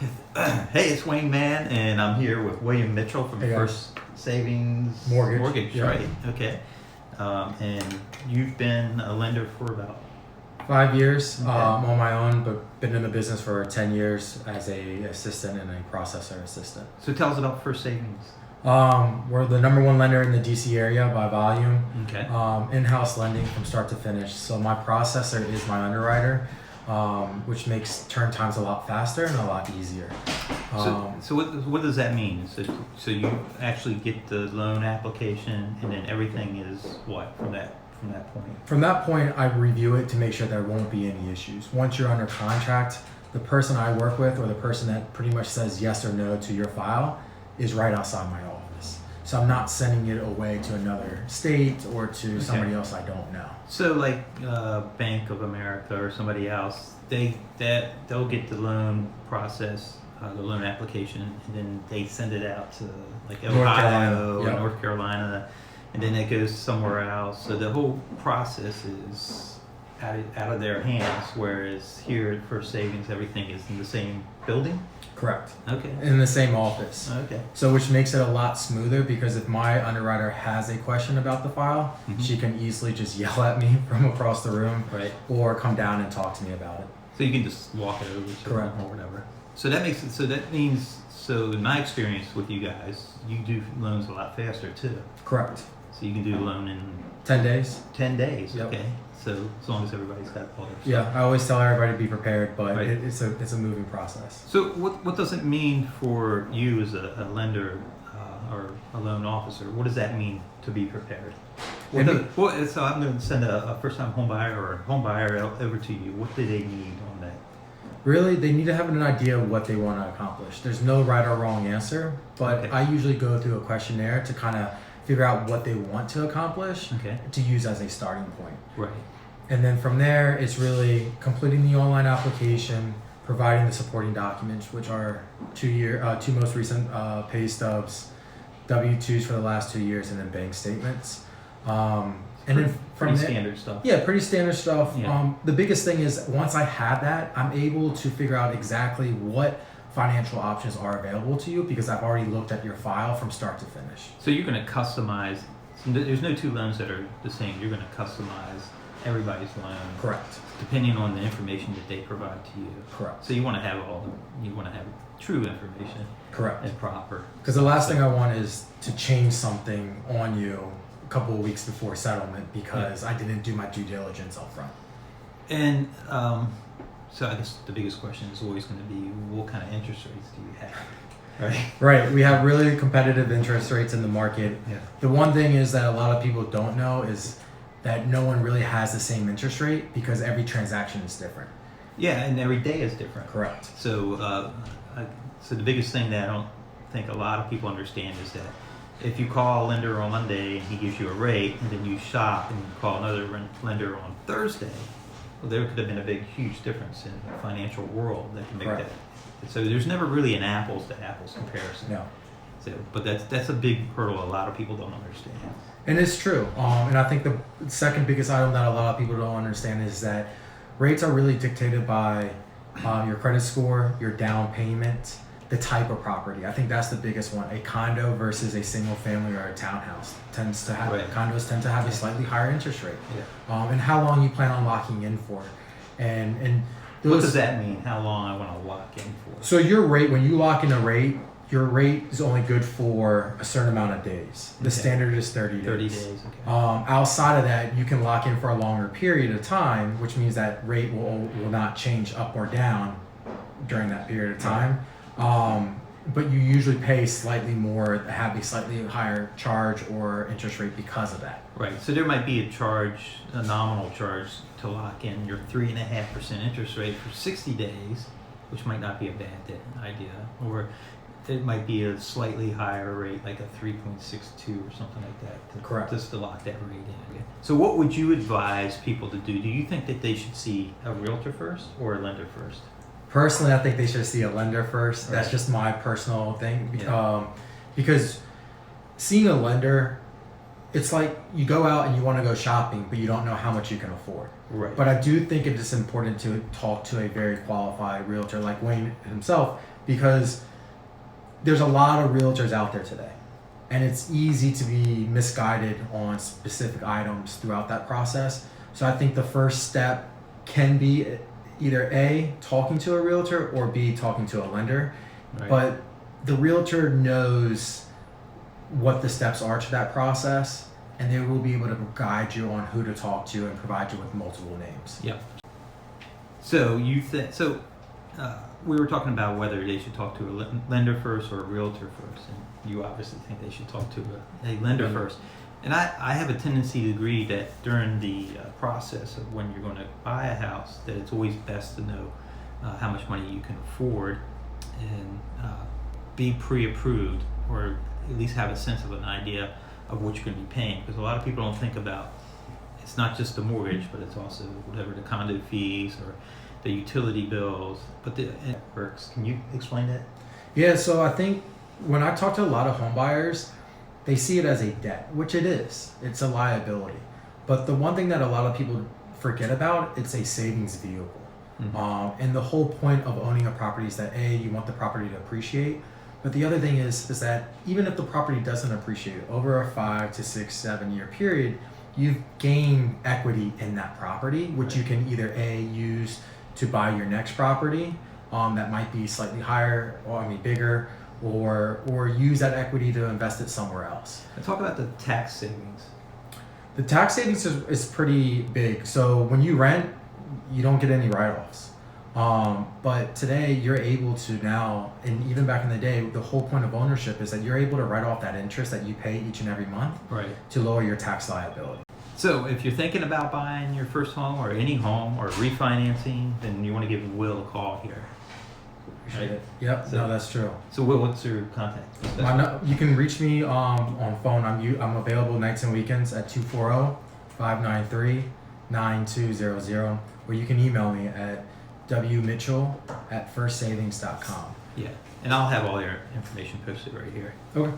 Hey, it's Wayne Mann, and I'm here with William Mitchell from Hey, First Savings Mortgage, yeah. right? Okay. And you've been a lender for about 5 years Okay. on my own, but been in the business for 10 years as a assistant and a processor assistant. So tell us about First Savings. We're the number one lender in the DC area by volume. Okay. In-house lending from start to finish. So my processor is my underwriter, which makes turn times a lot faster and a lot easier. So what does that mean? So you actually get the loan application, and then everything is what from that point? From that point, I review it to make sure there won't be any issues. Once you're under contract, the person I work with, or the person that pretty much says yes or no to your file, is right outside my office. So I'm not sending it away to another state or to somebody else I don't know. So like Bank of America or somebody else, they'll get the loan process, the loan application, and then they send it out to like Ohio or North Carolina, and then it goes somewhere else. So the whole process is out of their hands, whereas here at First Savings, everything is in the same building? Correct. Okay. In the same office. Okay. So which makes it a lot smoother, because if my underwriter has a question about the file, she can easily just yell at me from across the room, Right. or come down and talk to me about it. So you can just walk it over to Correct. them or whatever. So that makes it. So that means. So in my experience with you guys, you do loans a lot faster too. Correct. So you can do a loan in 10 days. 10 days. Yep. Okay. So as long as everybody's got all their stuff. Yeah, I always tell everybody to be prepared, but Right. it's a moving process. So what does it mean for you as a lender or a loan officer? What does that mean to be prepared? So I'm going to send a first-time home buyer or a home buyer over to you. What do they need on that? Really, they need to have an idea of what they want to accomplish. There's no right or wrong answer, but Okay. I usually go through a questionnaire to kind of figure out what they want to accomplish Okay. to use as a starting point. Right. And then from there, it's really completing the online application, providing the supporting documents, which are two most recent pay stubs, W-2s for the last 2 years, and then bank statements. And then from Pretty there, standard stuff. yeah, pretty standard stuff. Yeah. The biggest thing is once I have that, I'm able to figure out exactly what financial options are available to you, because I've already looked at your file from start to finish. So you're going to customize. So there's no two loans that are the same. You're going to customize everybody's loan. Correct. Depending on the information that they provide to you. Correct. So you want to have true information. Correct. And proper. Because the last thing I want is to change something on you a couple of weeks before settlement because I didn't do my due diligence up front. And so I guess the biggest question is always going to be, what kind of interest rates do you have? Right. Right. We have really competitive interest rates in the market. Yeah. The one thing is that a lot of people don't know is that no one really has the same interest rate because every transaction is different. Yeah, and every day is different. Correct. So, so the biggest thing that I don't think a lot of people understand is that if you call a lender on Monday and he gives you a rate, and then you shop and you call another lender on Thursday, well, there could have been a huge difference in the financial world that can make Correct. that. So there's never really an apples to apples comparison. No. So, but that's a big hurdle a lot of people don't understand. And it's true. And I think the second biggest item that a lot of people don't understand is that rates are really dictated by your credit score, your down payment, the type of property. I think that's the biggest one. A condo versus a single family or a townhouse tends to have condos tend to have a slightly higher interest rate. Yeah. And how long you plan on locking in for, and those, What does that mean? How long I want to lock in for? So your rate, when you lock in a rate, your rate is only good for a certain amount of days. The standard is 30 days. 30 days. Okay. Outside of that, you can lock in for a longer period of time, which means that rate will not change up or down during that period of time. But you usually pay slightly more, have a slightly higher charge or interest rate because of that. Right. So there might be a nominal charge to lock in your 3.5% interest rate for 60 days, which might not be a bad idea. Or it might be a slightly higher rate, like a 3.62 or something like that. Correct. Just to lock that rate in. Okay. So what would you advise people to do? Do you think that they should see a realtor first or a lender first? Personally, I think they should see a lender first. Right. That's just my personal thing. Yeah. Because seeing a lender it's like you go out and you want to go shopping, but you don't know how much you can afford. Right. But I do think it is important to talk to a very qualified realtor like Wayne himself, because there's a lot of realtors out there today. And it's easy to be misguided on specific items throughout that process. So I think the first step can be either A, talking to a realtor, or B, talking to a lender. Right. But the realtor knows what the steps are to that process, and they will be able to guide you on who to talk to and provide you with multiple names. Yep. So we were talking about whether they should talk to a lender first or a realtor first, and you obviously think they should talk to a lender first. And I have a tendency to agree that during the process of when you're going to buy a house, that it's always best to know how much money you can afford and be pre-approved, or at least have a sense of an idea of what you're going to be paying. Because a lot of people don't think about, it's not just the mortgage, but it's also whatever the condo fees or the utility bills, but it works. Can you explain that? Yeah, so I think when I talk to a lot of home buyers, they see it as a debt, which it is. It's a liability. But the one thing that a lot of people forget about, it's a savings vehicle. Mm-hmm. And the whole point of owning a property is that A, you want the property to appreciate. But the other thing is that even if the property doesn't appreciate over a 5 to 6, 7 year period, you've gained equity in that property, which you can either A, use to buy your next property that might be slightly higher, or bigger, or use that equity to invest it somewhere else. And talk about the tax savings. The tax savings is pretty big. So when you rent, you don't get any write-offs. But today you're able to now, and even back in the day, the whole point of ownership is that you're able to write off that interest that you pay each and every month, right, to lower your tax liability. So if you're thinking about buying your first home or any home or refinancing, then you want to give Will a call here. Appreciate it. Yep, so, no, that's true. So Will, what's your contact? You can reach me on phone. I'm available nights and weekends at 240-593-9200, or you can email me at wmitchell@firstsavings.com. Yeah, and I'll have all your information posted right here. Okay.